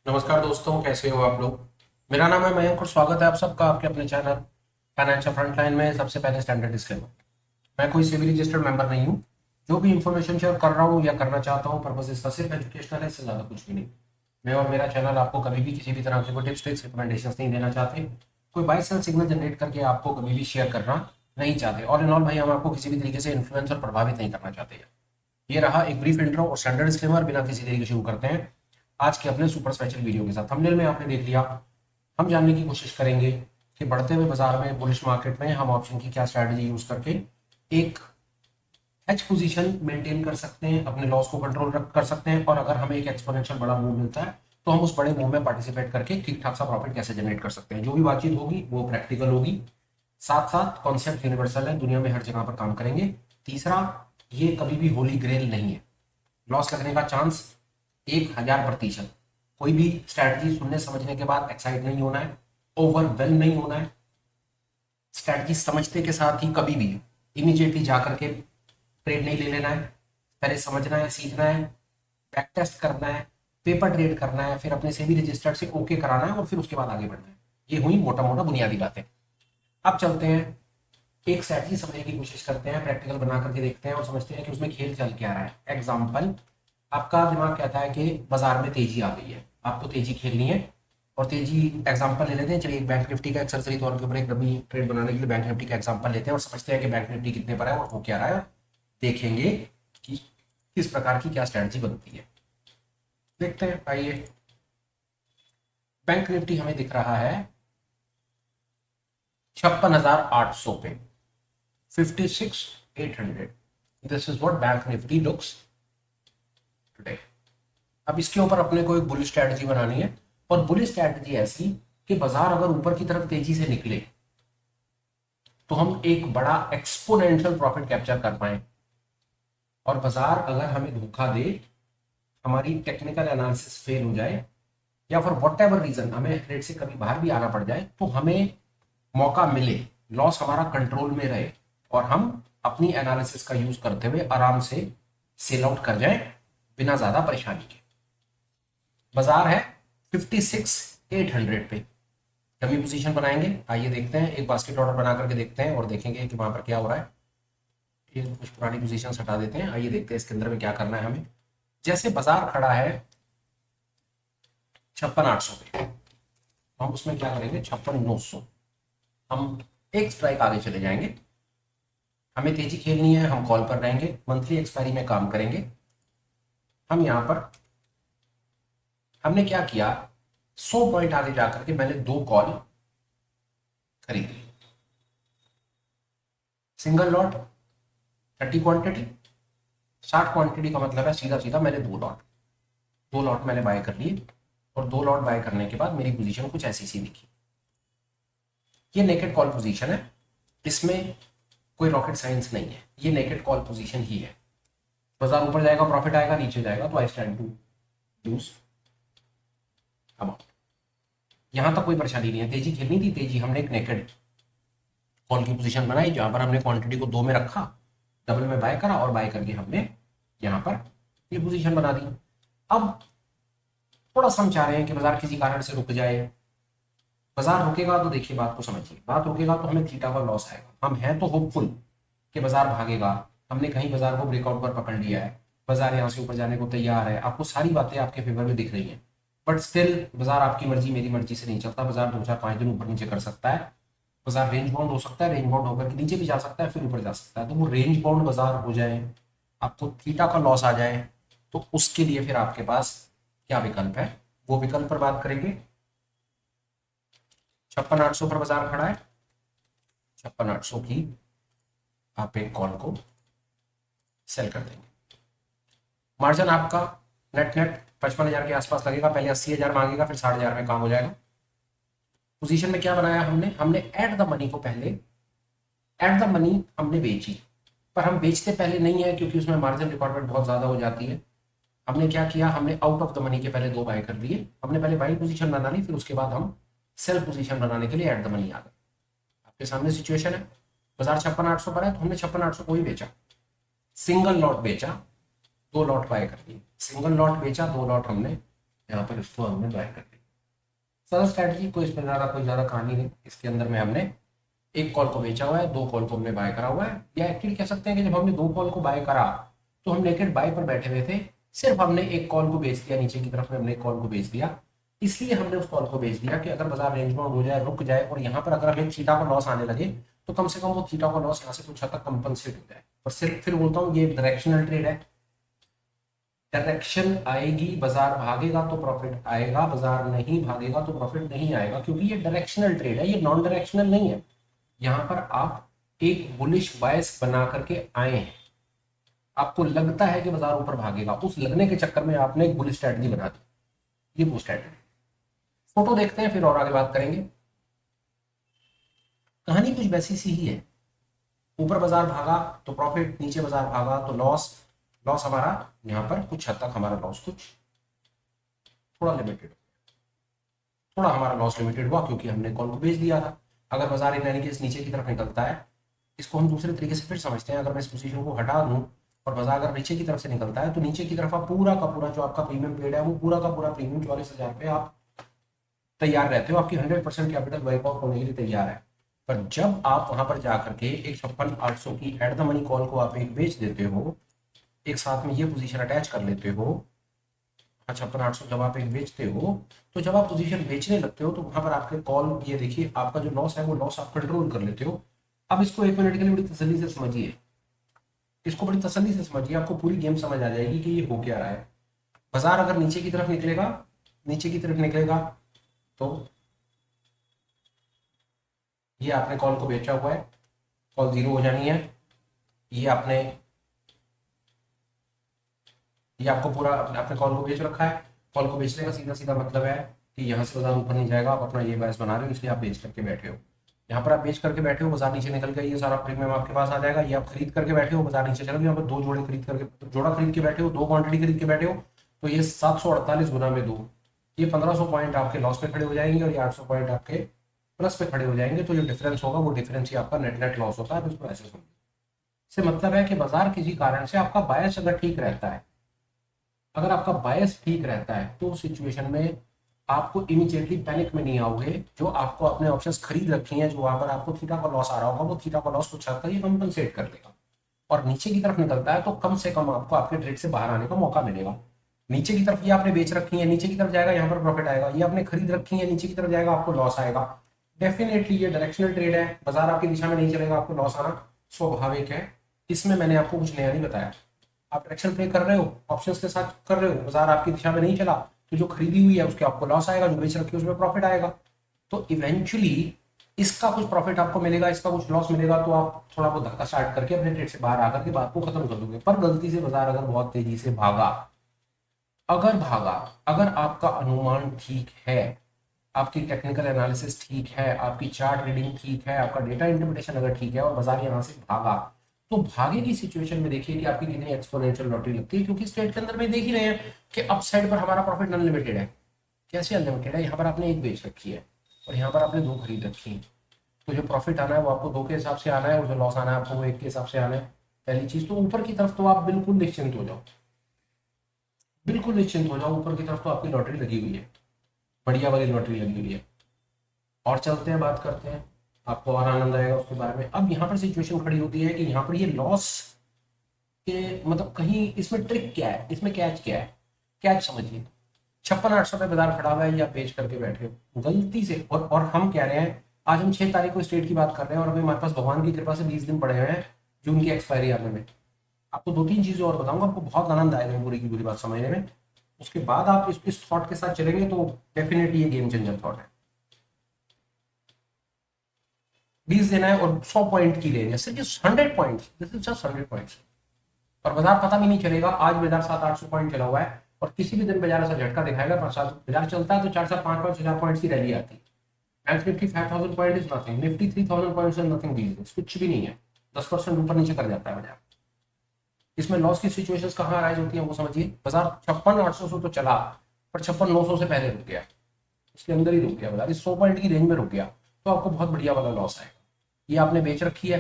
नमस्कार दोस्तों, कैसे हो आप लोग। मेरा नाम है मयंक और स्वागत है आप सबका आपके अपने चैनल फाइनेंशियल फ्रंटलाइन में। सबसे पहले स्टैंडर्ड डिस्क्लेमर, मैं कोई सेबी रजिस्टर्ड मेंबर नहीं हूँ। जो भी इंफॉर्मेशन शेयर कर रहा हूँ या करना चाहता हूँ, पर्पज इसका सिर्फ एजुकेशनल है, इससे ज़्यादा कुछ भी नहीं। मैं और मेरा चैनल आपको कभी भी किसी भी तरह के कोई टिप्स ट्रिक्स रिकमेंडेशन नहीं देना चाहते। कोई बाई सेल सिग्नल जनरेट करके आपको कभी भी शेयर करना नहीं चाहते। ऑल इन ऑल भाई, हम आपको किसी भी तरीके से इन्फ्लुएंस और प्रभावित नहीं करना चाहते हैं। ये रहा एक ब्रीफ इंट्रो और स्टैंडर्ड डिस्क्लेमर। बिना किसी देरी के शुरू करते हैं आज के अपने सुपर स्पेशल वीडियो के साथ। थंबनेल में आपने देख लिया। हम जानने की कोशिश करेंगे कि बढ़ते हुए बाजार में, बुलिश मार्केट में, हम ऑप्शन की क्या स्ट्रैटेजी यूज करके एक एच पोजीशन मेंटेन कर सकते हैं, अपने लॉस को कंट्रोल कर सकते हैं, और अगर हमें एक एक्सपोनेंशियल बड़ा मूव मिलता है तो हम उस बड़े मूव में पार्टिसिपेट करके ठीक ठाक सा प्रॉफिट कैसे जनरेट कर सकते हैं। जो भी बातचीत होगी वो प्रैक्टिकल होगी, साथ साथ कॉन्सेप्ट यूनिवर्सल है, दुनिया में हर जगह पर काम करेंगे। तीसरा, ये कभी भी होली ग्रेल नहीं है। लॉस लगने का चांस 1000%। कोई भी स्ट्रैटेजी सुनने समझने के बाद एक्साइट नहीं होना है, ओवरवेलम नहीं होना है। स्ट्रैटेजी समझते के साथ ही कभी भी इमीडिएटली जाकर के ट्रेड नहीं ले लेना है। पहले समझना है, सीखना है, बैक टेस्ट करना है, पेपर ट्रेड करना है, फिर अपने से भी रजिस्टर्ड से ओके कराना है और फिर उसके बाद आगे बढ़ना है। ये हुई मोटा मोटा बुनियादी बातें। अब चलते हैं, एक स्ट्रैटेजी समझने की कोशिश करते हैं, प्रैक्टिकल बना करके देखते हैं और समझते हैं कि उसमें खेल चल क्या रहा है। एग्जाम्पल, आपका दिमाग कहता है कि बाजार में तेजी आ गई है, आपको तेजी खेलनी है और तेजी एग्जांपल ले लेते हैं। चलिए, एक बैंक निफ्टी का एक्सरसाइज तौर के ऊपर एक डमी ट्रेड बनाने के लिए बैंक निफ्टी का एग्जांपल लेते हैं और समझते हैं कि बैंक निफ्टी कितने पर है और हो क्या रहा है। देखेंगे कि किस प्रकार की क्या स्ट्रैटेजी बनती है। देखते हैं, आइए। बैंक निफ्टी हमें दिख रहा है 56,800 पे, 56,800। This is what bank Nifty looks today. अब इसके ऊपर अपने को एक बुलिश स्ट्रैटेजी बनानी है, और बुलिश स्ट्रैटेजी ऐसी कि बाजार अगर ऊपर की तरफ तेजी से निकले तो हम एक बड़ा एक्सपोनेंशियल प्रॉफिट कैप्चर कर पाए, और बाजार अगर हमें धोखा दे, हमारी टेक्निकल एनालिसिस फेल हो जाए, या फॉर वट एवर रीजन हमें रेट से कभी बाहर भी आना पड़ जाए, तो हमें मौका मिले, लॉस हमारा कंट्रोल में रहे और हम अपनी एनालिसिस का यूज करते हुए आराम से सेल आउट कर जाए बिना ज्यादा परेशानी के। बाजार है 56,800 पे, डमी पोजीशन बनाएंगे। आइए देखते हैं, एक बास्केट ऑर्डर बना करके देखते हैं और देखेंगे कि वहां पर क्या हो रहा है। ये कुछ पुरानी पोजीशन हटा देते हैं। आइए देखते हैं इसके अंदर में क्या करना है हमें। जैसे बाजार खड़ा है 56,800 पे, हम उसमें क्या करेंगे, 56,900। हम एक स्ट्राइक आगे चले जाएंगे। हमें तेजी खेलनी है, हम कॉल पर रहेंगे, मंथली एक्सपायरी में काम करेंगे। हम यहां पर हमने क्या किया, 100 पॉइंट आगे जाकर के मैंने 2 कॉल खरीद ली। सिंगल लॉट 30 क्वांटिटी, 60 क्वांटिटी का मतलब है सीधा सीधा मैंने 2 लॉट मैंने बाय कर लिए, और 2 लॉट बाय करने के बाद मेरी पोजीशन कुछ ऐसी सी दिखी। ये नेकेड कॉल पोजीशन है, इसमें कोई रॉकेट साइंस नहीं है, ये नेकेड कॉल पोजीशन ही है। बाजार ऊपर जाएगा प्रॉफिट आएगा, नीचे जाएगा तो I stand to lose amount. यहां तक कोई परेशानी नहीं है। तेजी खेलनी थी, तेजी हमने एक नेकेड कॉल की पोजीशन बनाई जहां पर हमने क्वांटिटी को 2 में रखा, डबल में बाय करा और बाय करके हमने यहां पर ये पोजीशन बना दी। अब थोड़ा सा हम चाह रहे हैं कि बाजार किसी कारण से रुक जाए। बाजार रुकेगा तो देखिए, बात को समझिए, बात रुकेगा तो हमें थीटा का लॉस आएगा। हम हैं तो होपफुल कि बाजार भागेगा, हमने कहीं बाजार को ब्रेकआउट पर पकड़ लिया है, बाजार यहाँ से ऊपर जाने को तैयार है, आपको सारी बातें आपके फेवर में दिख रही हैं, बट स्टिल बाजार आपकी मर्जी मेरी मर्जी से नहीं चलता। बाजार 2 4 5 दिन ऊपर नीचे कर सकता है। बाजार रेंज बाउंड हो सकता है, रेंज बाउंड होकर के नीचे भी जा सकता है, फिर ऊपर जा सकता है। तो वो रेंज बाउंड बाजार हो जाए, आपको थीटा का लॉस आ जाए, तो उसके लिए फिर आपके पास क्या विकल्प है, वो विकल्प पर बात करेंगे। 56,800 पर बाजार खड़ा है, 56,800 की आप एक कॉल को सेल कर देंगे। मार्जिन आपका नेट नेट 55,000 के आसपास लगेगा। पहले 80,000 मांगेगा, फिर 60,000 में काम हो जाएगा। पोजीशन में क्या बनाया हमने एट द मनी को, पहले एट द मनी हमने बेची, पर हम बेचते पहले नहीं है क्योंकि उसमें मार्जिन रिक्वायरमेंट बहुत ज्यादा हो जाती है। हमने क्या किया, हमने आउट ऑफ द मनी के पहले 2 बाय कर लिए। हमने पहले बाई पोजीशन बना ली, फिर उसके बाद हम सेल पोजीशन बनाने के लिए एट द मनी आ गए। आपके सामने सिचुएशन है, बाजार 56,800 पर है तो हमने 56,800 को ही बेचा, सिंगल लॉट बेचा, 2 लॉट बाय कर लिए। सिंगल लॉट बेचा, 2 लॉट हमने यहाँ पर इसको हमने बाय कर दिया। सरल स्ट्रैटेजी, कोई इसमें कोई ज़्यादा कहानी नहीं। इसके अंदर में हमने एक कॉल को बेचा हुआ है, दो कॉल को हमने बाय करा हुआ है, या एक्चुअली कह सकते हैं कि जब हमने दो कॉल को बाय करा तो हम नेकेड बाय पर बैठे हुए थे, सिर्फ हमने एक कॉल को बेच दिया, नीचे की तरफ में हमने एक कॉल को बेच दिया। इसलिए हमने उस कॉल को बेच दिया कि अगर बाजार रेंज बाउंड हो जाए, रुक जाए, और यहाँ पर अगर हमें थीटा को लॉस आने लगे तो कम से कम वो थीटा को लॉस यहाँ से कुछ हद तक कंपनसेट हो जाए। और सिर्फ फिर बोलता हूँ ये डायरेक्शनल ट्रेड है, डायरेक्शन आएगी, बाजार भागेगा तो प्रॉफिट आएगा, बाजार नहीं भागेगा तो प्रॉफिट नहीं आएगा, क्योंकि ये डायरेक्शनल ट्रेड है, ये नॉन डायरेक्शनल नहीं है। यहाँ पर आप एक बुलिश बायस बना करके आए हैं, आपको लगता है कि बाजार ऊपर भागेगा, उस लगने के चक्कर में आपने एक बुलिश स्ट्रैटेजी बना दी। ये वो स्ट्रैटेजी। फोटो देखते हैं फिर और आगे बात करेंगे। कहानी कुछ वैसी सी ही है, ऊपर बाजार भागा तो प्रॉफिट, नीचे बाजार भागा तो लॉस। लॉस हमारा यहाँ पर कुछ हद तक हमारा लॉस कुछ थोड़ा लिमिटेड, थोड़ा हमारा लॉस लिमिटेड हुआ क्योंकि हमने कॉल को बेच दिया था। अगर बाजार इन एनी केस नीचे की तरफ निकलता है, इसको हम दूसरे तरीके से फिर समझते हैं। अगर मैं इस पोजीशन को हटा दूं और बाजार अगर नीचे की तरफ से निकलता है तो नीचे की तरफ आप पूरा का पूरा जो आपका प्रीमियम पेड है वो पूरा का पूरा प्रीमियम 44,000 पे आप तैयार रहते हो, आपकी 100% कैपिटल वाइप आउट होने के लिए तैयार है। पर जब आप वहां पर जाकर के एक 56,800 की एट द मनी कॉल को आप एक बेच देते हो, एक साथ में ये पोजीशन अटैच कर लेते हो, 56,800 जब आप एक बेचते हो, तो जब आप पोजीशन बेचने लगते हो तो वहां पर आपके कॉल, ये देखिए आपका जो लॉस है वो लॉस आप कंट्रोल कर लेते हो। अब इसको एक मिनट के लिए बड़ी तसल्ली से समझिए, इसको बड़ी तसल्ली से समझिए, आपको पूरी गेम समझ आ जाएगी कि ये हो क्या रहा है। बाजार अगर नीचे की तरफ निकलेगा, नीचे की तरफ निकलेगा तो ये आपने कॉल को बेचा हुआ है, कॉल जीरो हो जानी है। ये आपने, ये आपको पूरा आपने कॉल को बेच रखा है। कॉल को बेचने का सीधा सीधा मतलब है कि यहाँ से बाजार ऊपर नहीं जाएगा, आप अपना ये बायस बना रहे हो, इसलिए आप बेच करके बैठे हो। यहाँ पर आप बेच करके बैठे हो, बाजार नीचे निकल गया, ये सारा प्रीमियम आपके पास आ जाएगा। ये आप खरीद करके बैठे हो, बाजार नीचे चल गया, यहाँ पर दो जोड़े खरीद करके, जोड़ा खरीद के बैठे हो, दो क्वांटिटी खरीद के बैठे हो, तो ये 748 गुना में दो, ये 1500 पॉइंट आपके लॉस पे खड़े हो जाएंगे और ये 800 पॉइंट आपके प्लस पे खड़े हो जाएंगे। तो जो डिफरेंस होगा वो डिफरेंस ही आपका नेट नेट लॉस होता है। इसको ऐसे समझिए, से मतलब है कि बाजार किसी कारण से आपका बायस अगर ठीक रहता है, अगर आपका बायस ठीक रहता है तो सिचुएशन में आपको इमीडिएटली पैनिक में नहीं आओगे। जो आपको अपने ऑप्शंस खरीद रखी हैं, जो वहां पर आपको थीटा का लॉस आ रहा होगा, वो थीटा का लॉस कुछ हद तक ये कंपनसेट कर देगा। और नीचे की तरफ निकलता है तो कम से कम आपको आपके ट्रेड से बाहर आने का मौका मिलेगा। नीचे की तरफ ये आपने बेच रखी है, नीचे की तरफ जाएगा, यहाँ पर प्रॉफिट आएगा। ये आपने खरीद रखी है, नीचे की तरफ जाएगा, आपको लॉस आएगा। डेफिनेटली ये डायरेक्शनल ट्रेड है, बाजार आपकी दिशा में नहीं चलेगा, आपको लॉस आना स्वाभाविक है। इसमें मैंने आपको कुछ नया नहीं बताया। आप डायरेक्शन प्ले कर रहे हो, ऑप्शंस के साथ कर रहे हो, बाजार आपकी दिशा में नहीं चला तो जो खरीदी हुई है उसके आपको लॉस आएगा, जो बेच रखी है उसमें प्रॉफिट आएगा। तो इवेंचुअली इसका कुछ प्रॉफिट आपको मिलेगा, इसका कुछ लॉस मिलेगा, तो आप थोड़ा बहुत धक्का स्टार्ट करके अपने ट्रेड से बाहर आकर के बात को खत्म कर दोगे। पर गलती से बाजार अगर बहुत तेजी से भागा, अगर भागा, अगर आपका अनुमान ठीक है, आपकी टेक्निकल एनालिसिस ठीक है, आपकी चार्ट रीडिंग ठीक है, आपका डेटा इंटरप्रिटेशन अगर ठीक है और बाजार यहाँ से भागा, तो भागे की सिचुएशन में देखिए कि आपकी कितनी एक्सपोनेंशियल लॉटरी लगती है। क्योंकि स्टेट के अंदर में देख ही रहे हैं कि अपसाइड पर हमारा प्रॉफिट अनलिमिटेड है। कैसे अनलिमिटेड है? यहाँ पर आपने एक बेच रखी है और यहाँ पर आपने दो खरीद रखी है, तो जो प्रॉफिट आना है वो आपको दो के हिसाब से आना है और जो लॉस आना है आपको वो एक के हिसाब से आना है। पहली चीज तो ऊपर की तरफ तो आप बिल्कुल निश्चिंत हो जाओ, बिल्कुल निश्चिंत हो जाओ, ऊपर की तरफ तो आपकी लॉटरी लगी हुई है, बढ़िया वाली लॉटरी लगी हुई है। और चलते हैं, बात करते हैं, आपको और आनंद आएगा उसके बारे में। अब यहाँ पर सिचुएशन खड़ी होती है कि यहाँ पर ये लॉस के मतलब कहीं इसमें ट्रिक क्या है, इसमें कैच क्या है, कैच समझिए। 56,800 पे बाजार खड़ा हुआ है या बेच करके बैठे हो गलती से, और हम कह रहे हैं आज हम 6 तारीख को स्टेट की बात कर रहे हैं और अभी हमारे पास भगवान की कृपा से 20 दिन पड़े हुए हैं जून की एक्सपायरी आने में। आपको दो तीन चीजें और बताऊंगा, आपको बहुत आनंद आएगा पूरी की पूरी बात समझने में। उसके बाद आप इस थॉट के साथ चलेंगे तो डेफिनेटली ये गेम चेंजर थॉट है। 20 दिन है और 100 पॉइंट की रेंज है, सिर्फ 100 point, this is just 100 points. और बाजार पता भी नहीं चलेगा, आज बाजार 700-800 पॉइंट चला हुआ है और किसी भी दिन बाजार ऐसा झटका दिखाएगा, बाजार चलता है तो 4,500-5,000 पॉइंट्स की रैली आती है। Bank Nifty 5,000 point is nothing, Nifty 3,000 points is nothing, these कुछ भी नहीं है, 10% ऊपर नीचे कर जाता है बाजार। इसमें लॉस की सिचुएशंस कहाँ अराइज होती है वो समझिए। बाजार 56,800 से तो चला पर 56,900 से पहले रुक गया, इसके अंदर ही रुक गया बाजार, इस 100 पॉइंट की रेंज में रुक गया, तो आपको बहुत बढ़िया वाला लॉस आएगा। ये आपने बेच रखी है,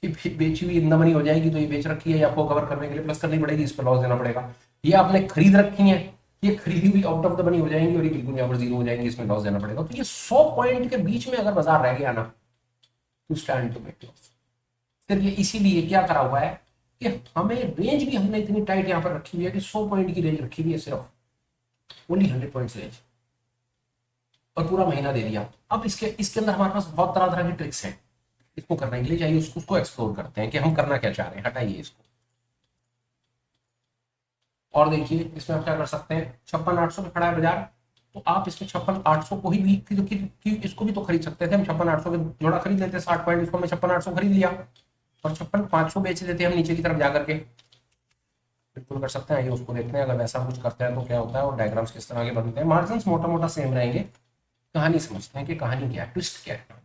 बेची हुई इन द मनी हो जाएगी, तो ये बेच रखी है, आपको कवर करने के लिए प्लस करनी पड़ेगी, इस पर लॉस देना पड़ेगा। ये आपने खरीद रखी है, ये खरीदी हुई आउट ऑफ द मनी हो जाएंगी और ये बिल्कुल यहाँ पर जीरो हो जाएंगी, इसमें लॉस देना पड़ेगा। तो ये 100 पॉइंट के बीच में अगर बाजार रह गया ना तो स्टैंड टू मेक लॉस। सिर्फ ये इसीलिए क्या करा हुआ है कि हमें रेंज भी हमने इतनी टाइट यहाँ पर रखी हुई है कि 100 पॉइंट की रेंज रखी हुई है, सिर्फ ओनली 100 पॉइंट्स रेंज, और पूरा महीना दे दिया। अब इसके इसके अंदर हमारे पास बहुत तरह तरह की ट्रिक्स हैं इसको करने के लिए, चाहिए उसको एक्सप्लोर करते हैं कि हम करना क्या चाह रहे हैं। हटाइए इसको और देखिए इसमें आप क्या कर सकते हैं। 56,800 पे खड़ा है बाजार, तो आप इसमें 56,800 को ही भी इसको भी तो खरीद सकते थे। हम 56,800 के जोड़ा खरीद लेते 60 पॉइंट, इसको हमने 56,800 खरीद लिया और 56,500 बेच देते हम नीचे की तरफ जाकर के। बिल्कुल कर सकते हैं, ये उसको देखते हैं अगर वैसा कुछ करते हैं तो क्या होता है और डायग्राम्स किस तरह के बनते हैं। मार्जिन मोटा मोटा सेम रहेंगे, कहानी समझते हैं कि कहानी क्या है, ट्विस्ट क्या है।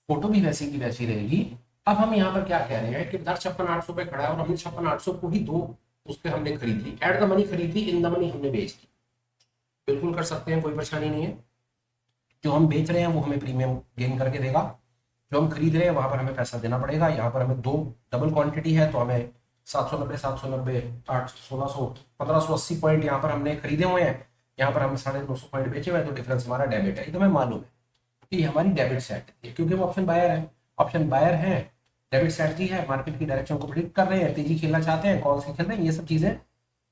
फोटो भी वैसी की वैसी रहेगी। अब हम यहाँ पर क्या कह रहे हैं कि बाजार 56,800 पे खड़ा है और हमने 56,800 को ही दो उसके हमने खरीद ली, एट द मनी खरीद ली, इन द मनी हमने बेच दी। बिल्कुल कर सकते हैं, कोई परेशानी नहीं है। जो हम बेच रहे हैं वो हमें प्रीमियम गेन करके देगा, जो हम खरीद रहे हैं वहां पर हमें पैसा देना पड़ेगा। यहाँ पर हमें दो डबल क्वांटिटी है तो हमें 790 8 1600 1580 पॉइंट यहाँ पर हमने खरीदे हुए हैं, यहाँ पर हम 950 पॉइंट बेचे हुए हैं, तो डिफरेंस हमारा डेबिट है। ये तो हमें मालूम है कि हमारी डेबिट सेट है क्योंकि हम ऑप्शन बायर है, ऑप्शन बायर है, डेबिट स्ट्रेटजी है, मार्केट की डायरेक्शन को प्रिडिक्ट कर रहे हैं, तेजी खेलना चाहते हैं, कॉल से खेल रहे हैं, ये सब चीजें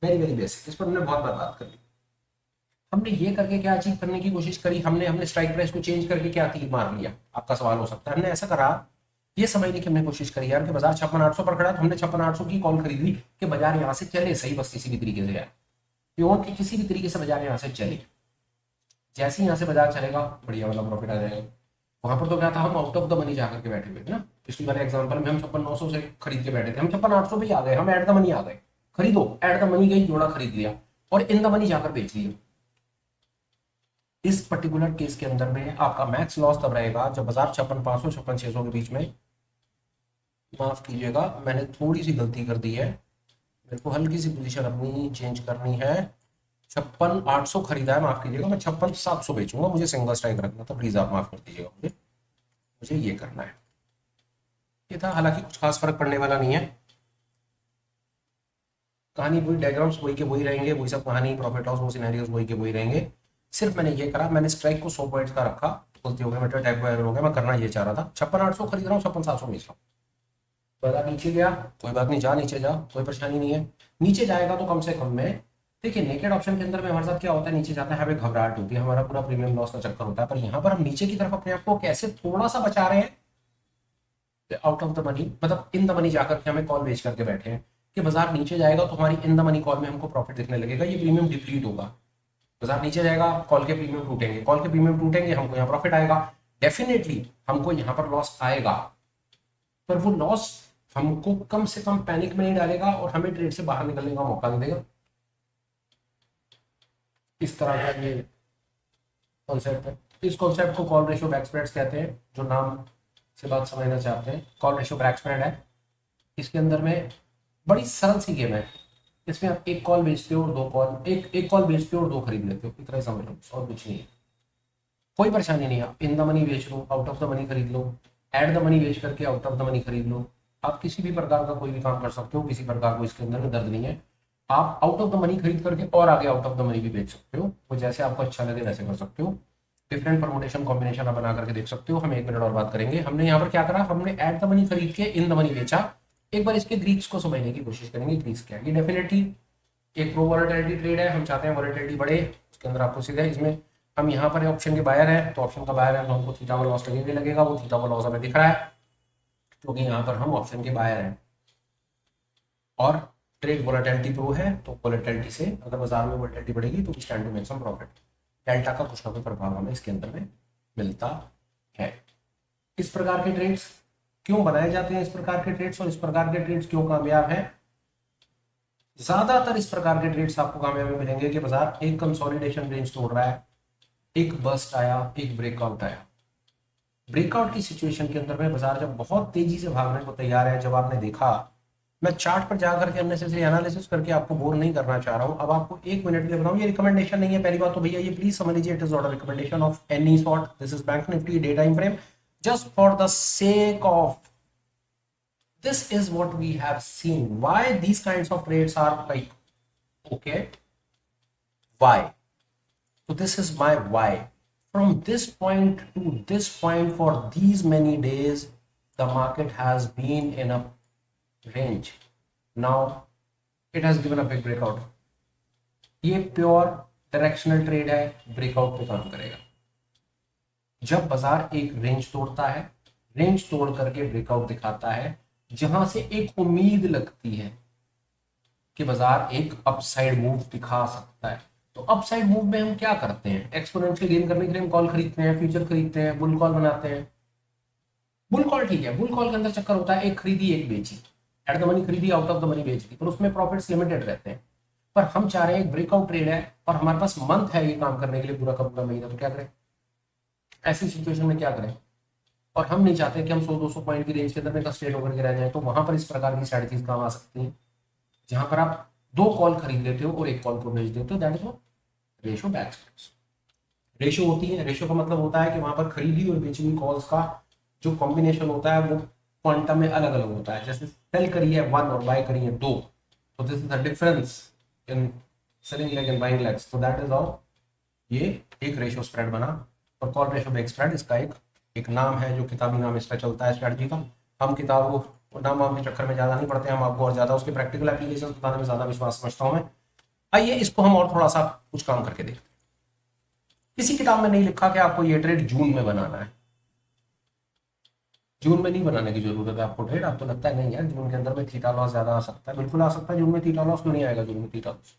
वेरी वेरी बेसिक, इस पर हमने बहुत बार बात कर ली। हमने ये करके क्या अचीव करने की कोशिश करी, हमने हमने स्ट्राइक प्राइस को चेंज करके क्या तीर मार लिया, आपका सवाल हो सकता है। हमने ऐसा करा, ये समझने की हमने कोशिश करी यार कि बाजार 56,800 पर खड़ा है तो हमने 56,800 की कॉल खरीद ली कि बाजार यहाँ से चले सही, बस किसी भी तरीके से यार, प्योर कि किसी भी तरीके से बाजार यहाँ से चले। जैसे ही यहाँ से बाजार चलेगा बढ़िया वाला प्रॉफिट आ जाएगा। वहां पर तो क्या था, हम आउट ऑफ द मनी जाकर के बैठे हुए थे ना। पिछली बार एग्जांपल में हम 56,900 से खरीद के बैठे थे, हम 56,800 पे ही आ गए, हम एट द मनी आ गए। खरीदो, एट द मनी गई, जोड़ा खरीद लिया और इन द मनी जाकर बेच लिया। इस पर्टिकुलर केस के अंदर में आपका मैक्स लॉस तब रहेगा जब बाजार 56,500 56,600 के बीच में, माफ कीजिएगा मैंने थोड़ी सी गलती कर दी है, मेरे को हल्की सी पोजीशन अपनी चेंज करनी है। 56,800 खरीदा है, माफ कीजिएगा, मैं 56,700 बेचूंगा, मुझे सिंगल स्ट्राइक रखना था, प्लीज आप माफ कर दीजिएगा, मुझे ये करना है। ये था, हालांकि कुछ खास फर्क पड़ने वाला नहीं है, कहानी वही, डायग्राम्स वही के वही रहेंगे, वही सब कहानी, प्रॉफिट लॉस वो सिनेरियोस वही के वही रहेंगे। सिर्फ मैंने ये करा, मैंने स्ट्राइक को 100 पॉइंट्स का रखा, गलती हो गई, मेरा टाइप हो गया, मैं करना ये चाह रहा था। 56,800 खरीद रहा हूँ, 56,700 बेच रहा हूँ। बाजार नीचे गया कोई बात नहीं, जा नीचे जा, कोई परेशानी नहीं है। नीचे जाएगा तो कम से कम में, देखिए नेकेड ऑप्शन के अंदर में हमारे साथ क्या होता है, नीचे जाता है हमें घबराहट होती है, हमारा पूरा प्रीमियम लॉस का चक्कर होता है। पर यहाँ पर हम नीचे की तरफ अपने आप को कैसे थोड़ा सा बचा रहे हैं, आउट ऑफ द मनी, मतलब इन द मनी जाकर के हमें कॉल बेच करके बैठे हैं कि बाजार नीचे जाएगा तो हमारी इन द मनी कॉल में हमको प्रॉफिट दिखने लगेगा, ये प्रीमियम डिप्लीट होगा। बाजार नीचे जाएगा, कॉल के प्रीमियम टूटेंगे, कॉल के प्रीमियम टूटेंगे, हमको यहाँ प्रॉफिट आएगा। डेफिनेटली हमको यहाँ पर लॉस आएगा, पर वो लॉस हमको कम से कम पैनिक में नहीं डालेगा और हमें ट्रेड से बाहर निकलने का मौका दे देगा। इस तरह का ये कॉन्सेप्ट है। इस कॉन्सेप्ट को कॉल रेशियो बैक स्प्रेड्स कहते हैं, जो नाम से बात समझना चाहते हैं। कॉल रेशियो बैक स्प्रेड है, इसके अंदर में बड़ी सरल सी गेम है। इसमें आप एक कॉल बेचते हो और दो कॉल, एक कॉल बेचते हो और दो खरीद लेते हो, इतना ही समझ लो, और कुछ नहीं है, कोई परेशानी नहीं है। आप इन द मनी बेच लो, आउट ऑफ द मनी खरीद लो, एट द मनी बेच करके आउट ऑफ द मनी खरीद लो, आप किसी भी प्रकार का कोई भी काम कर सकते हो, किसी प्रकार को इसके अंदर में दर्द नहीं है। आप आउट ऑफ द मनी खरीद करके और आगे आउट ऑफ द मनी भी बेच सकते हो, वो जैसे आपको अच्छा लगे वैसे कर सकते हो। डिफरेंट परमुटेशन कॉम्बिनेशन आप बना करके देख सकते हो। हम 1 मिनट और बात करेंगे। हमने यहाँ पर क्या करा, हमने एट द मनी खरीद के इन द मनी बेचा। एक बार इसके ग्रीक्स को समझने की कोशिश करेंगे, ग्रीक्स क्या है। ये डेफिनेटली एक प्रो वॉलेटिलिटी ट्रेड है, हम चाहते हैं वॉलेटिलिटी बढ़े, उसके अंदर आपको सीधा इसमें हम यहाँ पर ऑप्शन के बायर है, तो ऑप्शन का बायर है तो हमको थीटा का लॉस लगेगा, वो थीटा का लॉस हमें दिख रहा है क्योंकि यहाँ पर हम ऑप्शन के बायर हैं। और ट्रेड वॉलेटिलिटी प्रो है, तो वॉलेटिलिटी से अगर बाजार में वॉलेटिलिटी बढ़ेगी तो stand to make some profit, delta का कुछ ना कुछ प्रभाव हमें इसके अंदर में मिलता है। इस प्रकार के ट्रेड्स क्यों बनाए जाते हैं, इस प्रकार के ट्रेड्स, और इस प्रकार के ट्रेड्स क्यों कामयाब हैं। ज्यादातर इस प्रकार के ट्रेड्स आपको कामयाबी मिलेंगे कि बाजार एक कंसोलिडेशन रेंज तोड़ रहा है, एक बस्ट आया, एक ब्रेकआउट आया। ब्रेकआउट की सिचुएशन के अंदर में बाजार जब बहुत तेजी से भागने को तैयार है, जब आपने देखा, मैं चार्ट पर जाकर के अननेसेसरी एनालिसिस करके आपको बोर नहीं करना चाह रहा हूं, अब आपको 1 मिनट के लिए बताऊं, ये रिकमेंडेशन नहीं है। पहली बात तो भैया ये प्लीज समझ लीजिए, it is not a recommendation of any sort, this is bank Nifty day time frame, just for the sake of this is what we have seen, why these kinds of trades are like okay, y. So this is my y. From this point to this point for these many days, the market has been in a range. Now it has given a big breakout. ये pure directional trade है, breakout पे काम करेगा. जब बाजार एक range तोड़ता है, रेंज तोड़ करके ब्रेकआउट दिखाता है, जहां से एक उम्मीद लगती है कि बाजार एक अपसाइड मूव दिखा सकता है. तो अपसाइड मूव में हम क्या करते हैं? एक्सपोनेंशियल गेन करने के लिए हम कॉल खरीदते हैं, फ्यूचर खरीदते हैं, बुल कॉल बनाते हैं. बुल कॉल ठीक है, बुल कॉल के अंदर चक्कर होता है एक खरीदी एक बेची, एट द मनी खरीदी, आउट ऑफ द मनी बेच दी, पर उसमें प्रॉफिट्स लिमिटेड रहते हैं. पर हम चाह रहे हैं एक ब्रेकआउट ट्रेड है और हमारे पास मंथ है ये काम करने के लिए, पूरा का पूरा महीना, तो क्या करें ऐसी सिचुएशन में? क्या करें? और हम नहीं चाहते कि हम 100-200 पॉइंट की रेंज के अंदर में स्ट्रेट होकर के रह जाए. तो वहां पर इस प्रकार की स्ट्रेटजीज काम आ सकती हैं, जहां पर आप 2 कॉल खरीद लेते हो और 1 कॉल को बेच देते हो. That is ratio back spreads. Ratio होती है, रेशो का मतलब होता है कि वहां पर खरीदी और बेची हुई कॉल्स का जो कॉम्बिनेशन होता है वो क्वांटम में अलग अलग होता है. जैसे सेल करी है 1 और बाय करी है 2, तो this is the difference in selling leg and buying legs. तो दैट इज हाउ ये एक रेशो स्प्रेड बना. और कॉल रेशो बैक स्प्रेड इसका एक नाम है, जो किताबी नाम इसका चलता है स्ट्रेटजी का. हम किताब को नाम वाम के चक्कर में ज्यादा नहीं पढ़ते, हम आपको और ज्यादा उसके प्रैक्टिकल एप्लीकेशन बताने में ज्यादा विश्वास समझता हूं मैं. आइए इसको हम और थोड़ा सा कुछ काम करके देखते हैं. किसी किताब में नहीं लिखा कि आपको ये ट्रेड जून में बनाना है. जून में नहीं बनाने की जरूरत है आपको ट्रेड. आपको लगता है नहीं यार जून के अंदर में थीटा लॉस ज्यादा आ सकता है, बिल्कुल आ सकता है. जून में थीटा लॉस क्यों नहीं आएगा? जून में थीटा लॉस,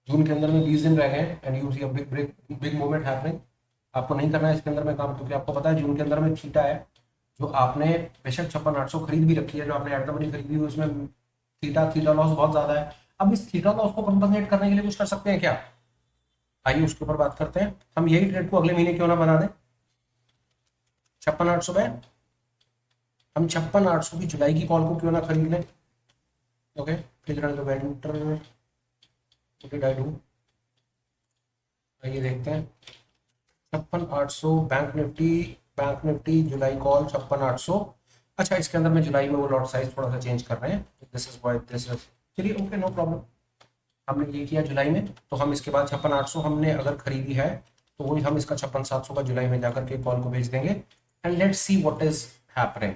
जून के अंदर में 20 दिन रह गए and you see a big movement happening. आपको नहीं करना है इसके अंदर में काम, क्योंकि आपको पता है जून के अंदर में थीटा है, जो आपने बेशक 56,800 खरीद भी रखी है, जो आपने एट द मनी खरीदी हुई, उसमें थीटा लॉस बहुत ज्यादा है. अब इस थीटा लॉस को कंपनसेट करने के लिए कुछ कर सकते हैं क्या? आइए उसके ऊपर बात करते हैं. हम यही ट्रेड को अगले महीने क्यों ना बना दें. 56,800 में हम 56,800 की जुलाई की कॉल को क्यों ना खरीद लें. Okay, please run the vendor. What did I do? आइए देखते हैं. 56,800 बैंक निफ्टी जुलाई कॉल 56,800. अच्छा, इसके अंदर में जुलाई में वो लॉट साइज थोड़ा सा चेंज कर रहे हैं. This is why this is, चलिए ओके नो प्रॉब्लम. हमने ये किया जुलाई में, तो हम इसके बाद 56,800 हमने अगर खरीदी है तो वही हम इसका 56,700 का जुलाई में जाकर के कॉल को भेज देंगे. And let's see what is happening.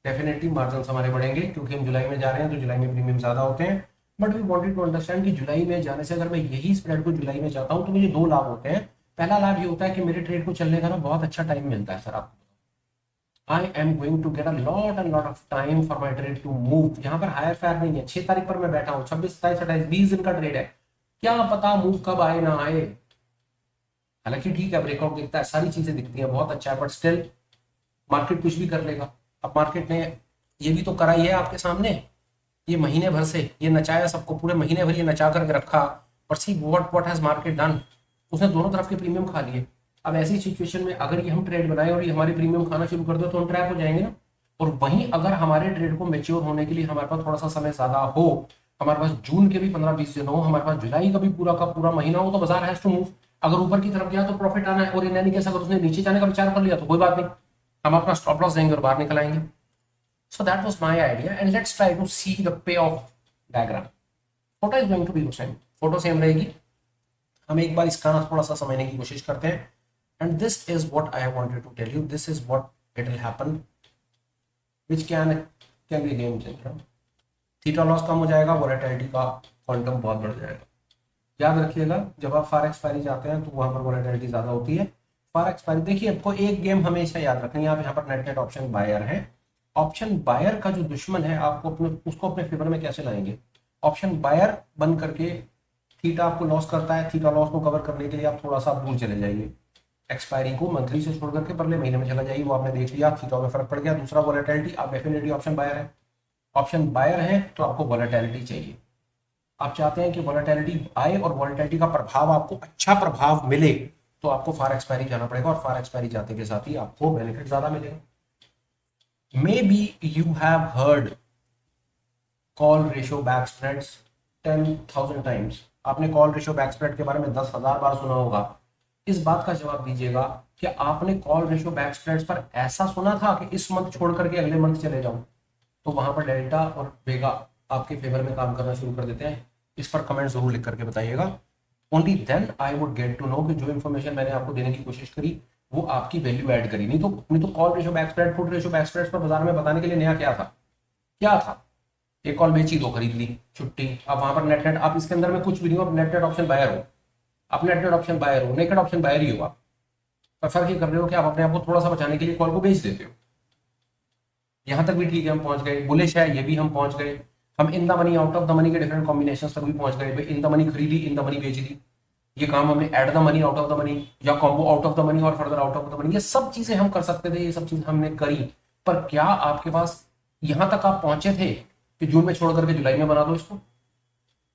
Definitely margin हमारे बढ़ेंगे क्योंकि हम जुलाई में जा रहे हैं, तो जुलाई में प्रीमियम ज्यादा होते हैं. But we wanted to understand कि जुलाई में जाने से अगर मैं यही स्प्रेड को जुलाई में जाता हूं तो मुझे 2 लाभ होते हैं. पहला लाभ ये होता है कि मेरे ट्रेड को चलने का ना बहुत अच्छा टाइम मिलता है. सर आपको I am going to get a lot and lot of time for my trade to move. यहाँ पर हायर फायर नहीं है. 6 तारीख पर मैं बैठा हूँ, 26, 27, 28, 20 दिन का ट्रेड है. क्या पता मूव कब आए ना आए. हालांकि ठीक है, ब्रेकआउट दिखता है, सारी चीजें दिखती हैं, बहुत अच्छा है, बट स्टिल मार्केट कुछ भी कर लेगा. अब मार्केट ने ये भी तो करा ही है आपके सामने. ये महीने भर से ये नचाया सबको, पूरे महीने भर ये नचा करके रखा. और see what has market done. उसने दोनों तरफ के प्रीमियम खा लिए. अब ऐसी सिचुएशन में अगर ये हम ट्रेड बनाए और ये हमारे प्रीमियम खाना शुरू कर दो तो हम ट्रैप हो जाएंगे ना. और वहीं अगर हमारे ट्रेड को मेच्योर होने के लिए हमारे पास थोड़ा सा समय ज्यादा हो, हमारे पास जून के भी 15-20 दिन हो, हमारे पास जुलाई का भी पूरा का पूरा महीना हो, तो बाजार हैज टू मूव. अगर ऊपर की तरफ गया तो प्रॉफिट आना है, और इन एनी केस अगर उसने नीचे जाने का विचार कर लिया तो कोई बात नहीं, हम अपना स्टॉप लॉस देंगे और बाहर निकल आएंगे. So that was my idea, and let's try to see the payoff diagram. Photo is going to be the same. Photo same रहेगी. हम एक बार इसका ना थोड़ा सा समझने की कोशिश करते हैं. And this is what I wanted to tell you. This is what it will happen, which can be game changer. Theta loss कम हो जाएगा, वोलेटिलिटी का क्वांटम बहुत बढ़ जाएगा. याद रखिएगा, जब आप फार एक्सपायरी जाते हैं तो वहां पर वोलेटिलिटी ज्यादा होती है. फार एक्सपायरी देखिए, आपको एक गेम हमेशा याद रखनी है. आप यहाँ पर नेट ऑप्शन बायर है. ऑप्शन बायर का जो दुश्मन है आपको उसको अपने फेवर में कैसे लाएंगे. ऑप्शन बायर बन करके थीटा आपको लॉस करता है. थीटा लॉस को कवर करने के लिए आप थोड़ा सा दूर चले जाइए. एक्सपायरी को मंथली से छोड़ करके परले महीने में चला जाइए. वो आपने देख लिया, थीटा में फर्क पड़ गया. दूसरा वोलेटिलिटी, आप डेफिनेटली ऑप्शन बायर है. ऑप्शन बायर है तो आपको वोलेटिलिटी चाहिए. आप चाहते हैं कि वोलेटिलिटी आए और वोलेटिलिटी का प्रभाव आपको अच्छा प्रभाव मिले, तो आपको फार एक्सपायरी जाना पड़ेगा. और फार एक्सपायरी जाते के साथ ही आपको बेनिफिट ज्यादा मिलेगा. Maybe you have heard call ratio back spreads 10,000 times. आपने कॉल रेशियो बैक स्प्रेड के बारे में 10,000 बार सुना होगा. इस बात का जवाब दीजिएगा कि आपने कॉल रेशियो बैक स्प्रेड्स पर ऐसा सुना था कि इस मंथ छोड़ करके अगले मंथ चले जाऊं, तो वहां पर डेल्टा और वेगा आपके फेवर में काम करना शुरू कर देते हैं. इस पर कमेंट जरूर लिख करके बताइएगा. Only then I would get to know कि जो इन्फॉर्मेशन मैंने आपको देने की कोशिश करी वो आपकी वैल्यू ऐड करी। नहीं तो call ratio, back spread, foot ratio, back spread पर बाजार में बताने के लिए नया क्या था? क्या था? एक कॉल बेची, दो खरीद ली, छुट्टी। अब वहां पर नेट नेट, आप इसके अंदर में कुछ भी नहीं हो, आप नेट नेट ऑप्शन बायर हो, आप नेट नेट ऑप्शन बायर हो, नेकेड ऑप्शन बायर ही हो आप। पर फर्क ये कर रहे हो कि आप अपने आप को थोड़ा सा बचाने के लिए कॉल को बेच देते हो। यहां तक भी ठीक है, हम पहुंच गए। बुलिश है, ये भी हम पहुंच गए। हम in the money, out of the money के डिफरेंट कॉम्बिनेशन तक भी पहुंच गए। इन द मनी खरीदी, इन द मनी बेच दी, ये काम हमने at the money, out of the money, या combo out of the money और further out of the money, ये सब चीजें हम कर सकते थे, ये सब चीजें हमने करी। पर क्या आपके पास यहां तक आप पहुंचे थे कि जून में छोड़ करके जुलाई में बना दो इसको?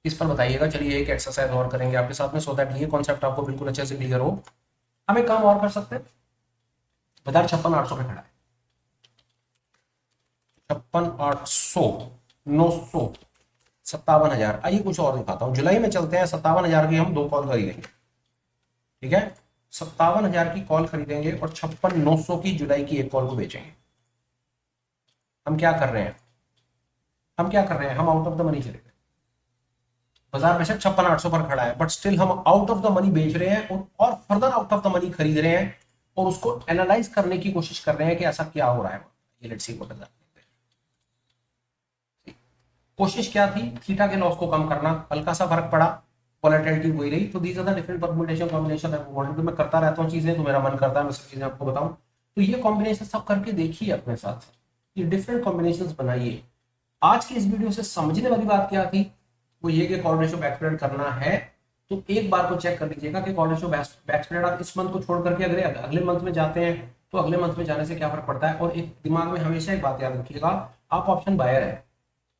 इस पर बताइएगा। चलिए एक एक्सरसाइज और करेंगे आपके साथ में, सो दैट ये कॉन्सेप्ट आपको बिल्कुल अच्छे से क्लियर हो। हम एक काम और कर सकते हैं। बाजार 56,800 पे खड़ा है, 56,800, 900, 57,000। आइए कुछ और दिखाता हूं। जुलाई में चलते हैं, 57,000 की हम दो कॉल खरीदेंगे, ठीक है? 57,000 की कॉल खरीदेंगे और 56,900 की जुलाई की एक कॉल को बेचेंगे। हम क्या कर रहे हैं? हम आउट ऑफ द मनी चले गए। बाजार बेशक 56,800 पर खड़ा है, बट स्टिल हम आउट ऑफ द मनी बेच रहे हैं और further out of the money खरीद रहे हैं और उसको एनालाइज करने की कोशिश कर रहे हैं कि ऐसा क्या हो रहा है। ये let's see what is that. कोशिश क्या थी? थीटा के लॉस को कम करना, हल्का सा फर्क पड़ा, वोलेटिलिटी वही रही। तो these are the different permutation combination तो मैं करता रहता हूँ चीजें, तो मेरा मन करता है मैं सब चीजें आपको बताऊं। तो ये कॉम्बिनेशन सब करके देखिए अपने साथ, ये डिफरेंट कॉम्बिनेशंस बनाइए। आज की इस वीडियो से समझने वाली बात क्या थी? वो ये कि कॉल रेशियो बैक स्प्रेड करना है तो एक बार को चेक कर लीजिएगा कि कॉल रेशियो बैक स्प्रेड आप इस मंथ को छोड़ करके अगले अगले मंथ में जाते हैं तो अगले मंथ में जाने से क्या फर्क पड़ता है। और एक दिमाग में हमेशा एक बात याद रखिएगा, आप ऑप्शन बायर है,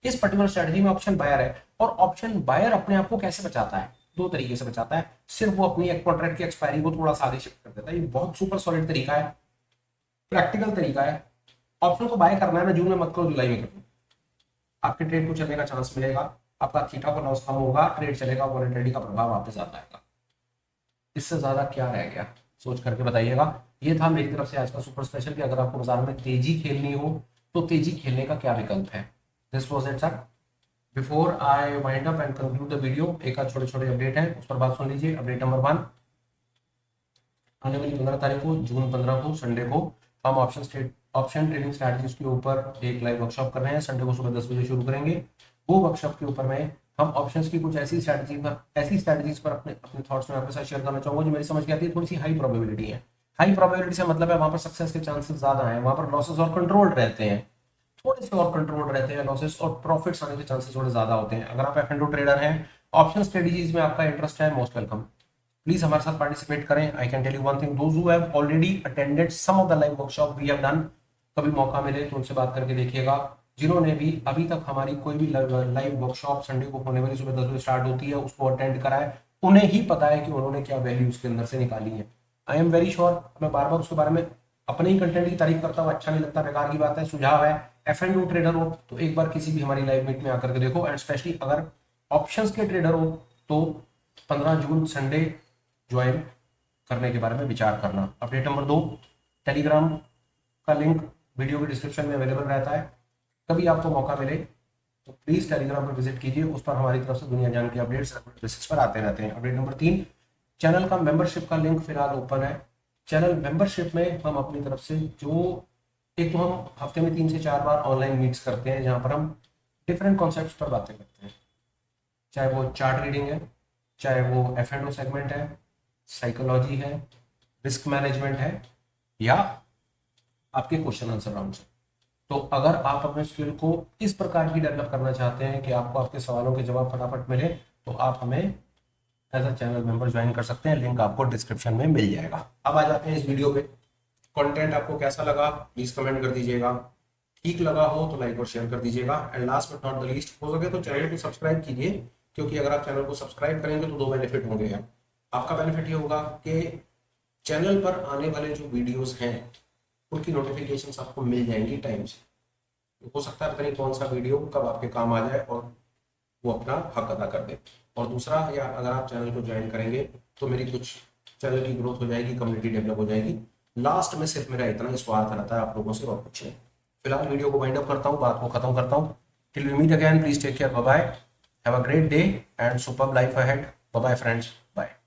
इस पर्टिकुलर स्ट्रेटजी में ऑप्शन बायर है। और ऑप्शन बायर अपने आप को कैसे बचाता है? दो तरीके से बचाता है। सिर्फ वो अपनी एक कॉन्ट्रैक्ट की एक्सपायरी को थोड़ा सा आगे शिफ्ट कर देता है। ये बहुत सुपर सॉलिड तरीका है, प्रैक्टिकल तरीका है। ऑप्शन को बाय करना है ना, जून में मत करो, जुलाई में करो। आपके ट्रेड को चलने का चांस मिलेगा, आपका थीटा को लॉस कम होगा, ट्रेड चलेगा, वोलेटिलिटी का प्रभाव आप पे ज्यादा आएगा। इससे ज्यादा क्या रह गया? सोच करके बताइएगा। ये था मेरी तरफ से आज का सुपर स्पेशल कि अगर आपको बाजार में तेजी खेलनी हो तो तेजी खेलने का क्या विकल्प है। This was it sir. Before I wind up and conclude the video, एक आध छोटे छोटे अपडेट है, उस पर बात सुन लीजिए। अपडेट नंबर 1, आने वाली 15 तारीख को, जून 15 को, संडे को हम ऑप्शन ट्रेडिंग स्ट्रैटेजीज के ऊपर एक लाइव वर्कशॉप कर रहे हैं। संडे को सुबह 10 बजे शुरू करेंगे। वो वर्कशॉप के ऊपर में हम ऑप्शंस की कुछ ऐसी स्ट्रैटेजीज पर अपने अपने थॉट्स में आपके साथ शेयर करना चाहूंगा जो मेरी समझ के आती है, थोड़ी सी हाई प्रोबेबिलिटी है। हाई प्रोबेबिलिटी से मतलब है वहां पर सक्सेस के चांसेस ज्यादा हैं, वहां पर लॉसेस और कंट्रोल रहते हैं, थोड़े से और कंट्रोल रहते हैं लॉसेस, और प्रॉफिट्स आने के चांसेस थोड़े ज्यादा होते हैं। अगर आप एफ एंड ट्रेडर हैं, ऑप्शन स्ट्रेटेजीज में आपका इंटरेस्ट है, मोस्ट वेलकम। प्लीज हमारे साथ पार्टिसिपेट करें। I can tell you one thing, those who have already attended some of the live workshop we have done, कभी मौका मिले तो उनसे बात करके देखिएगा। जिन्होंने भी अभी तक हमारी कोई भी लाइव वर्कशॉप संडे को होने वाली सुबह 10 बजे स्टार्ट होती है उसको अटेंड करा है, उन्हें ही पता है कि उन्होंने क्या वैल्यू उसके अंदर से निकाली है। आई एम वेरी श्योर, मैं बार बार उसके बारे में अपने ही कंटेंट की तारीफ करता हूँ, अच्छा नहीं लगता, बेकार की बात है। सुझाव है, एफ एंड ट्रेडर हो तो एक बार किसी भी हमारी लाइव मीट में आकर के देखो, एंड स्पेशली अगर ऑप्शंस के ट्रेडर हो तो 15 जून संडे ज्वाइन करने के बारे में विचार करना। अपडेट नंबर 2, टेलीग्राम का लिंक वीडियो के डिस्क्रिप्शन में अवेलेबल रहता है। कभी आपको मौका मिले तो प्लीज टेलीग्राम पर विजिट कीजिए, उस पर हमारी तरफ से दुनिया जान के अपडेट्स बेसिस पर आते रहते हैं। अपडेट नंबर 3, चैनल का मेंबरशिप का लिंक फिलहाल ओपन है। चैनल मेंबरशिप में हम अपनी तरफ से जो एक तो हम हफ्ते में 3 से 4 बार ऑनलाइन मीट्स करते हैं जहां पर हम डिफरेंट कॉन्सेप्ट्स पर बातें करते हैं, चाहे वो चार्ट रीडिंग है, चाहे वो एफ एंड ओ सेगमेंट है, साइकोलॉजी है, रिस्क मैनेजमेंट है, या आपके क्वेश्चन आंसर राउंड है। तो अगर आप अपने स्किल को इस प्रकार की डेवलप करना चाहते हैं कि आपको आपके सवालों के जवाब फटाफट मिले तो आप हमें as a channel member join कर सकते हैं, लिंक आपको डिस्क्रिप्शन में मिल जाएगा। अब आ जाते हैं इस वीडियो पे। कंटेंट आपको कैसा लगा प्लीज कमेंट कर दीजिएगा, ठीक लगा हो तो लाइक और शेयर कर दीजिएगा, and last but not the least, हो सके तो चैनल को सब्सक्राइब कीजिए, क्योंकि अगर आप चैनल को सब्सक्राइब करेंगे तो 2 बेनिफिट होंगे। आपका बेनिफिट ये होगा कि चैनल पर आने वाले जो वीडियोस हैं उनकी नोटिफिकेशंस आपको मिल जाएंगी टाइम से। हो सकता है पता नहीं कौन सा वीडियो कब आपके काम आ जाए और वो अपना हक अदा कर दे। और दूसरा, या अगर आप चैनल को ज्वाइन करेंगे तो मेरी कुछ चैनल की ग्रोथ हो जाएगी, कम्युनिटी डेवलप हो जाएगी। लास्ट में सिर्फ मेरा इतना ही स्वार्थ रहता है आप लोगों से, और कुछ नहीं। फिलहाल वीडियो को वाइंड अप करता हूँ, बात को खत्म करता हूँ। Till we meet again, please take care, bye bye, have a great day and superb life ahead. Bye friends, bye.